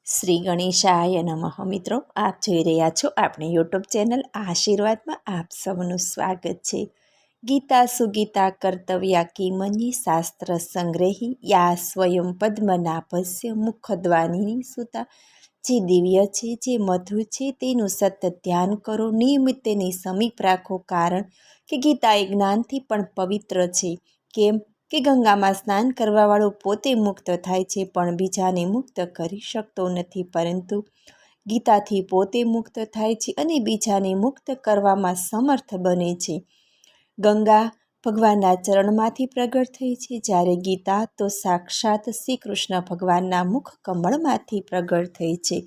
શ્રી ગણેશાય નમઃ. મિત્રો, આપ જોઈ રહ્યા છો આપણી યુટ્યુબ ચેનલ આશીર્વાદમાં આપ સૌનું સ્વાગત છે. ગીતા સુગીતા કર્તવ્યા કિમની શાસ્ત્ર સંગ્રહી યા સ્વયં પદ્મનાભસ્ય મુખદ્વાનિની સુતા. જે દિવ્ય છે, જે મધુ છે, તેનું સતત ધ્યાન કરો, નિયમિત તેની સમીપ રાખો, કારણ કે ગીતા એ જ્ઞાનથી પણ પવિત્ર છે. કેમ કે ગંગામાં સ્નાન કરવાવાળો પોતે મુક્ત થાય છે પણ બીજાને મુક્ત કરી શકતો નથી, પરંતુ ગીતાથી પોતે મુક્ત થાય છે અને બીજાને મુક્ત કરવામાં સમર્થ બને છે. ગંગા ભગવાનના ચરણમાંથી પ્રગટ થઈ છે, જ્યારે ગીતા તો સાક્ષાત શ્રી કૃષ્ણ ભગવાનના મુખ કમળમાંથી પ્રગટ થઈ છે.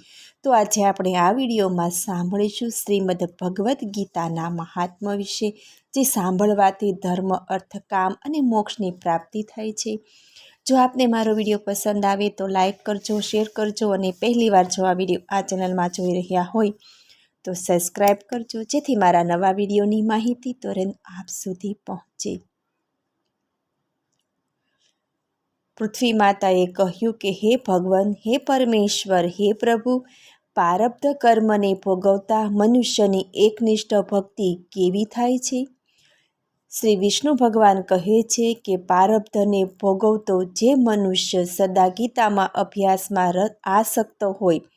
તો આજે આપણે આ વિડીયોમાં સાંભળીશું શ્રીમદ ભગવદ્ ગીતાના મહાત્મ્ય વિશે, જે સાંભળવાથી ધર્મ, અર્થ, કામ અને મોક્ષની પ્રાપ્તિ થાય છે. જો આપને મારો વિડીયો પસંદ આવે તો લાઈક કરજો, શેર કરજો અને પહેલીવાર જો આ વિડીયો આ ચેનલમાં જોઈ રહ્યા હોય તો સબસ્ક્રાઈબ કરજો, જેથી મારા નવા વિડીયોની માહિતી તુરંત આપ સુધી પહોંચે. પૃથ્વી માતાએ કહ્યું કે હે ભગવાન, હે પરમેશ્વર, હે પ્રભુ, પ્રારબ્ધ કર્મને ભોગવતા મનુષ્યની એકનિષ્ઠ ભક્તિ કેવી થાય છે? શ્રી વિષ્ણુ ભગવાન કહે છે કે પ્રારબ્ધને ભોગવતો જે મનુષ્ય સદા ગીતામાં અભ્યાસમાં આસક્ત હોય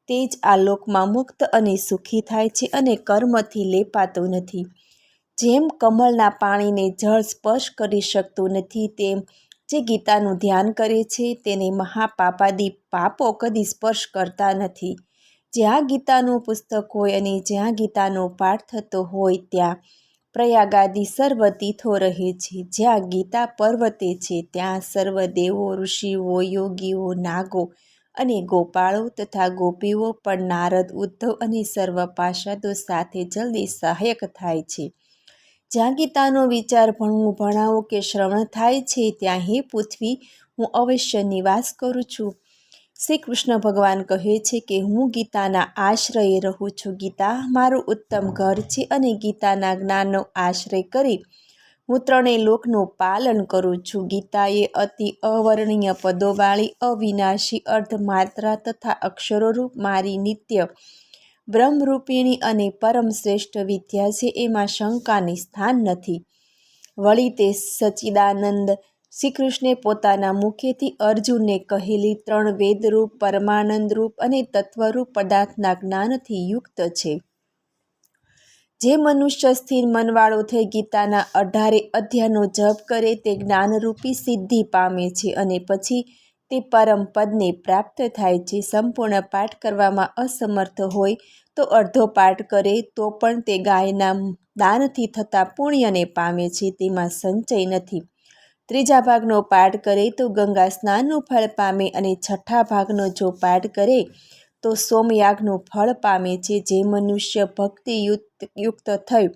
તે જ આ લોકમાં મુક્ત અને સુખી થાય છે અને કર્મથી લેપાતો નથી. જેમ કમળના પાણીને જળ સ્પર્શ કરી શકતું નથી, તેમ જે ગીતાનું ધ્યાન કરે છે તેને મહાપાપાદી પાપો કદી સ્પર્શ કરતા નથી. જ્યાં ગીતાનું પુસ્તક હોય અને જ્યાં ગીતાનો પાઠ થતો હોય ત્યાં પ્રયાગાદી સર્વ તીર્થો રહે છે. જ્યાં ગીતા પર્વતે છે ત્યાં સર્વ દેવો, ઋષિઓ, યોગીઓ, નાગો અને ગોપાળો તથા ગોપીઓ પણ નારદ, ઉદ્ધવ અને સર્વ પાર્ષદો સાથે જલ્દી સહાયક થાય છે. જ્યાં ગીતાનો વિચાર, ભણવું, ભણાવો કે શ્રવણ થાય છે ત્યાં હે પૃથ્વી, હું અવશ્ય નિવાસ કરું છું. શ્રી કૃષ્ણ ભગવાન કહે છે કે હું ગીતાના આશ્રયે રહું છું. ગીતા મારું ઉત્તમ ઘર છે અને ગીતાના જ્ઞાનનો આશ્રય કરી હું ત્રણેય લોકનું પાલન કરું છું. ગીતા એ અતિ અવર્ણનીય પદોવાળી, અવિનાશી, અર્ધમાત્રા તથા અક્ષરોરૂપ મારી નિત્ય બ્રહ્મરૂપિણી અને પરમ શ્રેષ્ઠ વિદ્યા છે, એમાં શંકાની સ્થાન નથી. વળી તે સચ્ચિદાનંદ શ્રી કૃષ્ણે પોતાના મુખેથી અર્જુનને કહેલી ત્રણ વેદરૂપ, પરમાનંદરૂપ અને તત્વરૂપ પદાર્થના જ્ઞાનથી યુક્ત છે. જે મનુષ્ય સ્થિર મનવાળો થઈ ગીતાના 18 અધ્યાયનો જપ કરે તે જ્ઞાનરૂપી સિદ્ધિ પામે છે અને પછી તે પરમ પદને પ્રાપ્ત થાય છે. સંપૂર્ણ પાઠ કરવામાં અસમર્થ હોય તો અડધો પાઠ કરે તો પણ તે ગાયના દાનથી થતા પુણ્યને પામે છે, તેમાં સંચય નથી. ત્રીજા ભાગનો પાઠ કરે તો ગંગા સ્નાનનું ફળ પામે અને છઠ્ઠા ભાગનો જો પાઠ કરે તો સોમયાગનું ફળ પામે છે. જે મનુષ્ય ભક્તિ યુક્ત થઈ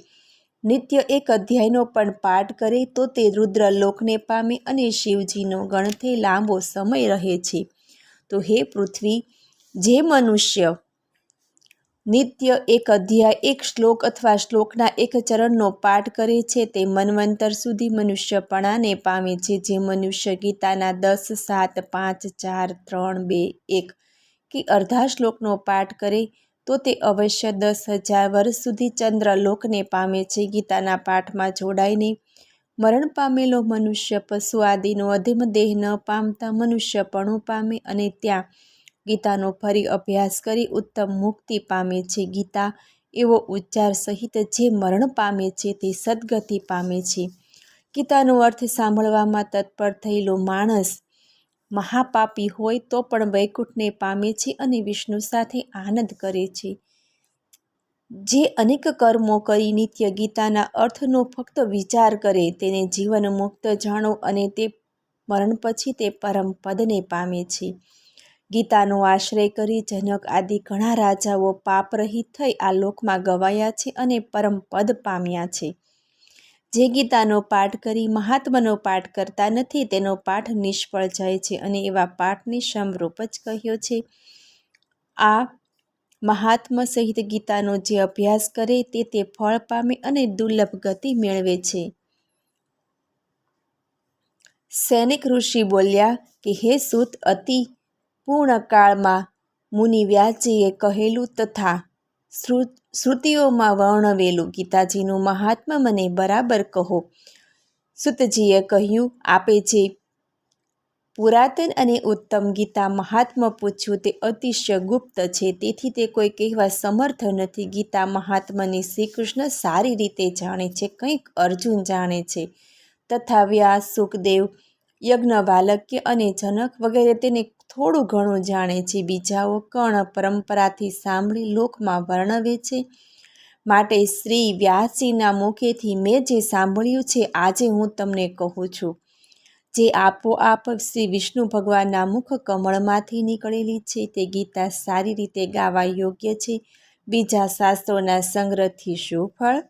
નિત્ય એક અધ્યાયનો પણ પાઠ કરે તો તે રુદ્રલોકને પામે અને શિવજીનો ગણથી લાંબો સમય રહે છે. તો હે પૃથ્વી, જે મનુષ્ય નિત્ય એક અધ્યાય, એક શ્લોક અથવા શ્લોકના એક ચરણનો પાઠ કરે છે તે મન્વંતર સુધી મનુષ્યપણાને પામે છે. જે મનુષ્ય ગીતાના 10, 7, 5, 4, 3, 2, 1 કે અડધા શ્લોકનો પાઠ કરે તો તે અવશ્ય 10,000 વર્ષ સુધી ચંદ્રલોકને પામે છે. ગીતાના પાઠમાં જોડાઈને મરણ પામેલો મનુષ્ય પશુ આદિનો અધમ દેહ ન પામતા મનુષ્યપણું પામે અને ત્યાં ગીતાનો ફરી અભ્યાસ કરી ઉત્તમ મુક્તિ પામે છે. ગીતા એવો ઉચ્ચાર સહિત જે મરણ પામે છે તે સદગતિ પામે છે. ગીતાનો અર્થ સાંભળવામાં તત્પર થયેલો માણસ મહાપાપી હોય તો પણ વૈકુંઠને પામે છે અને વિષ્ણુ સાથે આનંદ કરે છે. જે અનેક કર્મો કરી નિત્ય ગીતાના અર્થનો ફક્ત વિચાર કરે તેને જીવન મુક્ત જાણો અને તે મરણ પછી તે પરમ પદને પામે છે. ગીતાનો આશ્રય કરી જનક આદિ ઘણા રાજાઓ પાપરહિત થઈ આ લોકમાં ગવાયા છે અને પરમ પદ પામ્યા છે. જે ગીતાનો પાઠ કરી મહાત્માનો પાઠ કરતા નથી તેનો પાઠ નિષ્ફળ જાય છે અને એવા પાઠને સમરૂપ જ કહ્યો છે. આ મહાત્મા સહિત ગીતાનો જે અભ્યાસ કરે તે ફળ પામે અને દુર્લભ ગતિ મેળવે છે. સૈનિક ઋષિ બોલ્યા કે હે સૂત, અતિ પૂર્ણ કાળમાં મુનિ વ્યાસજીએ કહેલું તથા શ્રુતિઓમાં વર્ણવેલું ગીતાજીનું મહાત્મ્ય મને બરાબર કહો. સુતજીએ કહ્યું, આપે જે પુરાતન અને ઉત્તમ ગીતા મહાત્મ્ય પૂછ્યું તે અતિશય ગુપ્ત છે, તેથી તે કોઈ કહેવા સમર્થ નથી. ગીતા મહાત્મ્યને શ્રી કૃષ્ણ સારી રીતે જાણે છે, કંઈક અર્જુન જાણે છે, તથા વ્યાસ, સુખદેવ, યજ્ઞવાલ્ક્ય અને જનક વગેરે તેને થોડું ઘણું જાણે છે. બીજાઓ કર્ણ પરંપરાથી સાંભળી લોકમાં વર્ણવે છે. માટે શ્રી વ્યાસજીના મુખેથી મેં જે સાંભળ્યું છે આજે હું તમને કહું છું, જે આપોઆપ શ્રી વિષ્ણુ ભગવાનના મુખ કમળમાંથી નીકળેલી છે. તે ગીતા સારી રીતે ગાવા યોગ્ય છે. બીજા શાસ્ત્રોના સંગ્રહથી શું ફળ?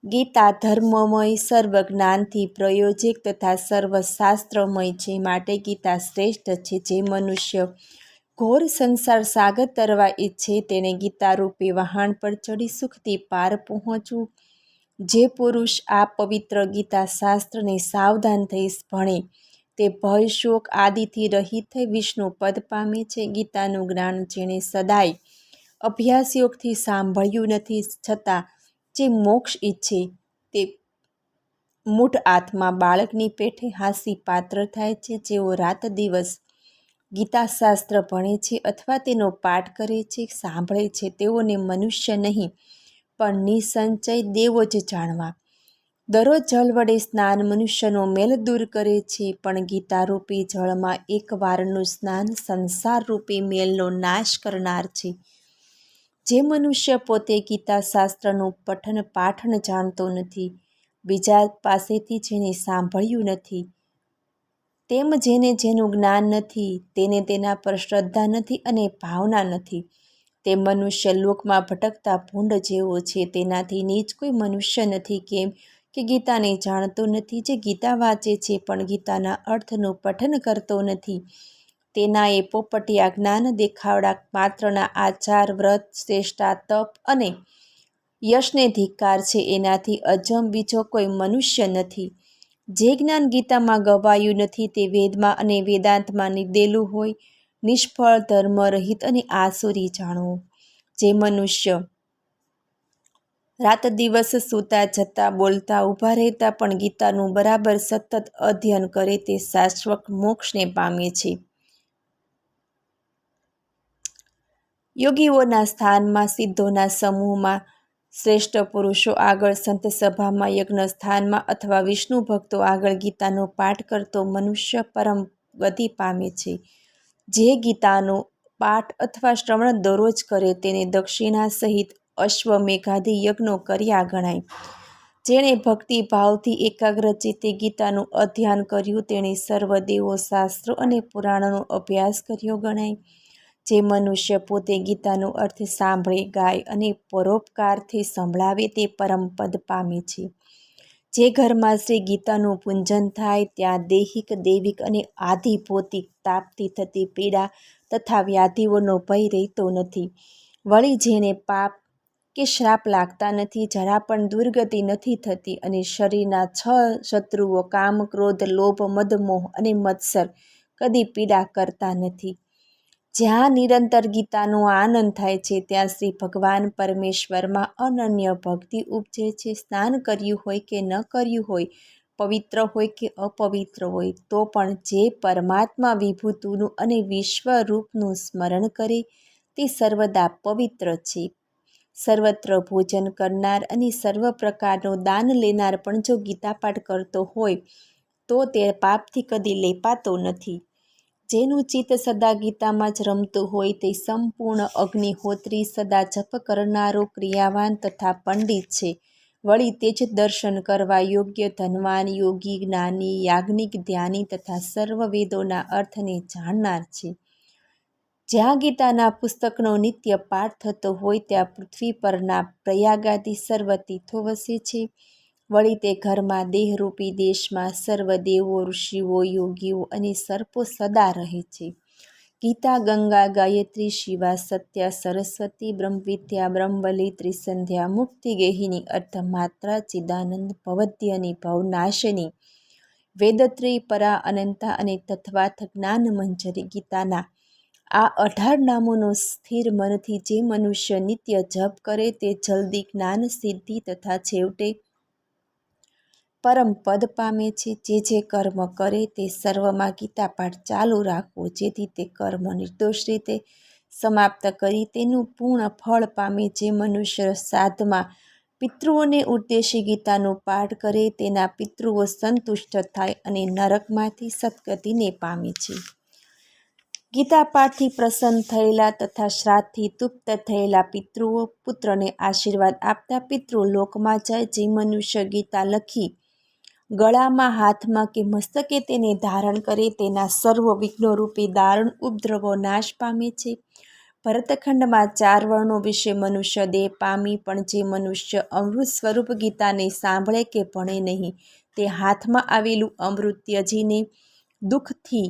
ગીતા ધર્મમય, સર્વ જ્ઞાનથી પ્રયોજક તથા સર્વશાસ્ત્રમય છે. માટે ગીતા શ્રેષ્ઠ છે. જે મનુષ્ય ઘોર સંસાર સાગર તરવા ઈચ્છે તેને ગીતા રૂપી વહાણ પર ચડી સુખથી પાર પહોંચવું. જે પુરુષ આ પવિત્ર ગીતા શાસ્ત્રને સાવધાન થઈ ભણે તે ભય, શોક આદિથી રહિત થઈ વિષ્ણુ પદ પામે છે. ગીતાનું જ્ઞાન જેણે સદાય અભ્યાસયોગથી સાંભળ્યું નથી, છતાં જે મોક્ષ ઈચ્છે તે મૂઢ આત્મા બાળકની પેઠે હાસ્ય પાત્ર થાય છે. જેઓ રાત દિવસ ગીતાશાસ્ત્ર ભણે છે અથવા તેનો પાઠ કરે છે, સાંભળે છે, તેઓને મનુષ્ય નહીં પણ નિસંચય દેવો જ જાણવા. દરરોજ જળ વડે સ્નાન મનુષ્યનો મેલ દૂર કરે છે, પણ ગીતારૂપી જળમાં એક વારનું સ્નાન સંસારરૂપી મેલનો નાશ કરનાર છે. જે મનુષ્ય પોતે ગીતાશાસ્ત્રનું પઠન પાઠન જાણતો નથી, બીજા પાસેથી જેને સાંભળ્યું નથી, તેમ જેનું જ્ઞાન નથી, તેને તેના પર શ્રદ્ધા નથી અને ભાવના નથી, તે મનુષ્ય લોકમાં ભટકતા ભૂંડ જેવો છે. તેનાથી નીચ કોઈ મનુષ્ય નથી, કેમ કે ગીતાને જાણતો નથી. જે ગીતા વાંચે છે પણ ગીતાના અર્થનું પઠન કરતો નથી, તેના એ પોપટિયા જ્ઞાન દેખાવડા માત્રના આચાર, વ્રત, શ્રેષ્ઠા, તપ અને યશને ધિક્કાર છે. એનાથી અજમ બીજો કોઈ મનુષ્ય નથી. જે જ્ઞાન ગીતામાં ગવાયું નથી તે વેદમાં અને વેદાંતમાં નીદેલું હોય, નિષ્ફળ, ધર્મરહિત અને આસુરી જાણવું. જે મનુષ્ય રાત દિવસ સૂતા, જતા, બોલતા, ઊભા રહેતા પણ ગીતાનું બરાબર સતત અધ્યયન કરે તે શાશ્વત મોક્ષને પામે છે. યોગીઓના સ્થાનમાં, સિદ્ધોના સમૂહમાં, શ્રેષ્ઠ પુરુષો આગળ, સંત સભામાં, યજ્ઞ સ્થાનમાં અથવા વિષ્ણુ ભક્તો આગળ ગીતાનો પાઠ કરતો મનુષ્ય પરમ ગતિ પામે છે. જે ગીતાનો પાઠ અથવા શ્રવણ દરરોજ કરે તેને દક્ષિણા સહિત અશ્વમેઘાદિ યજ્ઞો કર્યા ગણાય. જેણે ભક્તિભાવથી એકાગ્ર ચિત્તે ગીતાનું અધ્યયન કર્યું તેણે સર્વ દેવો, શાસ્ત્રો અને પુરાણોનો અભ્યાસ કર્યો ગણાય. જે મનુષ્ય પોતે ગીતાનો અર્થ સાંભળે, ગાય અને પરોપકારથી સંભળાવે તે પરમપદ પામે છે. જે ઘરમાં શ્રી ગીતાનું પૂજન થાય ત્યાં દૈહિક, દૈવિક અને આધિ ભૌતિક તાપથી થતી પીડા તથા વ્યાધિઓનો ભય રહેતો નથી. વળી જેને પાપ કે શ્રાપ લાગતા નથી, જરા પણ દુર્ગતિ નથી થતી અને શરીરના 6 શત્રુઓ કામ, ક્રોધ, લોભ, મદ, મોહ અને મત્સર કદી પીડા કરતા નથી. જ્યાં નિરંતર ગીતાનો આનંદ થાય છે ત્યાં શ્રી ભગવાન પરમેશ્વરમાં અનન્ય ભક્તિ ઉપજે છે. સ્નાન કર્યું હોય કે ન કર્યું હોય, પવિત્ર હોય કે અપવિત્ર હોય, તો પણ જે પરમાત્મા વિભૂતિનું અને વિશ્વરૂપનું સ્મરણ કરે તે સર્વદા પવિત્ર છે. સર્વત્ર ભોજન કરનાર અને સર્વ પ્રકારનું દાન લેનાર પણ જો ગીતાપાઠ કરતો હોય તો તે પાપથી કદી લેપાતો નથી. જેનું ચિત્ત સદા ગીતામાં જ રમતું હોય તે સંપૂર્ણ અગ્નિહોત્રી, સદા જપ કરનારો, ક્રિયાવાન તથા પંડિત છે. વળી તે જ દર્શન કરવા યોગ્ય, ધનવાન, યોગી, જ્ઞાની, યાજ્ઞિક, ધ્યાની તથા સર્વ વેદોના અર્થને જાણનાર છે. જ્યાં ગીતાના પુસ્તકનો નિત્ય પાઠ થતો હોય ત્યાં પૃથ્વી પરના પ્રયાગાદિ સર્વ તીર્થો વસે છે. વળી તે ઘરમાં દેહરૂપી દેશમાં સર્વ દેવો, ઋષિઓ, યોગીઓ અને સર્પો સદા રહે છે. ગીતા, ગંગા, ગાયત્રી, શિવા, સત્યા, સરસ્વતી, બ્રહ્મવિદ્યા, બ્રહ્મવલી, ત્રિસંધ્યા, મુક્તિગેહિની, અર્ધમાત્રા, ચિદાનંદ, ભવદ્યની, ભવનાશિની, વેદત્રયી, પરા, અનંતા અને તત્વાર્થ જ્ઞાન મંજરી. ગીતાના આ 18 નામોનો સ્થિર મનથી જે મનુષ્ય નિત્ય જપ કરે તે જલ્દી જ્ઞાન સિદ્ધિ તથા છેવટે પરમ પદ પામે છે. જે કર્મ કરે તે સર્વમાં ગીતા પાઠ ચાલુ રાખવો, જેથી તે કર્મ નિર્દોષ રીતે સમાપ્ત કરી તેનું પૂર્ણ ફળ પામે. જે મનુષ્ય શ્રાદ્ધમાં પિતૃઓને ઉદ્દેશી ગીતાનો પાઠ કરે તેના પિતૃઓ સંતુષ્ટ થાય અને નરકમાંથી સદગતિને પામે છે. ગીતા પાઠથી પ્રસન્ન થયેલા તથા શ્રાદ્ધથી તૃપ્ત થયેલા પિતૃઓ પુત્રને આશીર્વાદ આપતા પિતૃ લોકમાં જાય. જે મનુષ્ય ગીતા લખી ગળામાં, હાથમાં કે મસ્તકે તેને ધારણ કરે તેના સર્વ વિઘ્નોરૂપી દારૂણ ઉપદ્રવો નાશ પામે છે. ભરતખંડમાં 4 વર્ણો વિશે મનુષ્ય દેહ પામી, પણ જે મનુષ્ય અમૃત સ્વરૂપ ગીતાને સાંભળે કે ભણે નહીં, તે હાથમાં આવેલું અમૃત ત્યજીને દુઃખથી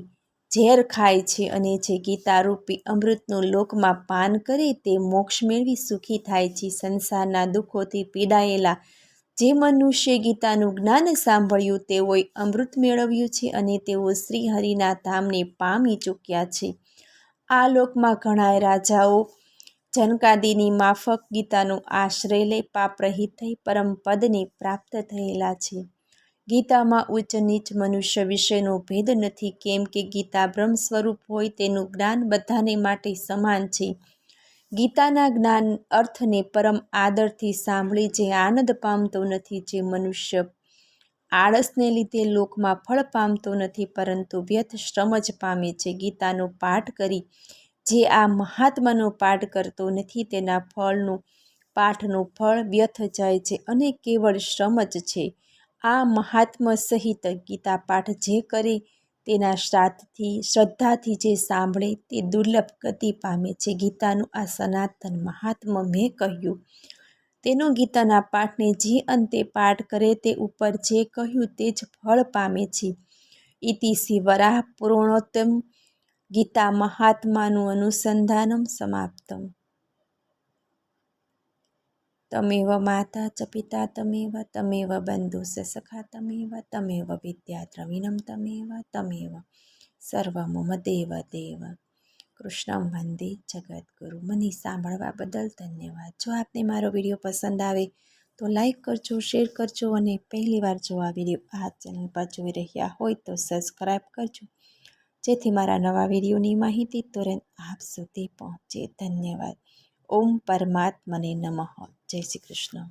ઝેર ખાય છે, અને જે ગીતારૂપી અમૃતનું લોકમાં પાન કરે તે મોક્ષ મેળવી સુખી થાય છે. સંસારના દુઃખોથી પીડાયેલા જે મનુષ્ય ગીતાનું જ્ઞાન સાંભળ્યું તેઓએ અમૃત મેળવ્યું છે, અને તેઓ શ્રી હરિના ધામને પામી ચૂક્યા છે. આ લોકમાં ઘણાય રાજાઓ જનકાદિની માફક ગીતાનો આશ્રય લઈ પાપરહિત થઈ પરમ પદને પ્રાપ્ત થયેલા છે. ગીતામાં ઉચ્ચ નીચ મનુષ્ય વિશેનો ભેદ નથી, કેમ કે ગીતા બ્રહ્મ સ્વરૂપ હોય તેનું જ્ઞાન બધાને માટે સમાન છે. ગીતાના જ્ઞાન અર્થને પરમ આદરથી સાંભળી જે આનંદ પામતો નથી, જે મનુષ્ય આળસને લીધે લોકમાં ફળ પામતો નથી, પરંતુ વ્યર્થ શ્રમ જ પામે છે. ગીતાનો પાઠ કરી જે આ મહાત્માનો પાઠ કરતો નથી તેના પાઠનું ફળ વ્યર્થ જાય છે અને કેવળ શ્રમ જ છે. આ મહાત્મા સહિત ગીતા પાઠ જે કરે તેના શ્રદ્ધાથી જે સાંભળે તે દુર્લભ ગતિ પામે છે. ગીતાનું આ સનાતન મહાત્મા મેં કહ્યું તેનો ગીતાના પાઠને જે અંતે પાઠ કરે તે ઉપર જે કહ્યું તે જ ફળ પામે છે. ઇતિ શ્રી વરાહ પુરાણોત્તમ ગીતા મહાત્માનું અનુસંધાનમ સમાપ્તમ. તમેવ માતા ચ પિતા તમેવ તમેવ બંધુ સ સખા તમેવ વિદ્યા દ્રવિણમ તમેવ સર્વમ મમ દેવ દેવ. કૃષ્ણં વંદે જગદ્ગુરુ. મને સાંભળવા બદલ ધન્યવાદ. જો આપને મારો વિડીયો પસંદ આવે તો લાઈક કરજો, શેર કરજો, અને પહેલીવાર જો આ વિડીયો આ ચેનલ પર જોઈ રહ્યા હોય તો સબસ્ક્રાઈબ કરજો, જેથી મારા નવા વિડીયોની માહિતી તુરંત આપ સુધી પહોંચે. ધન્યવાદ. ઓમ પરમાત્મને નમઃ. જય શ્રી કૃષ્ણ.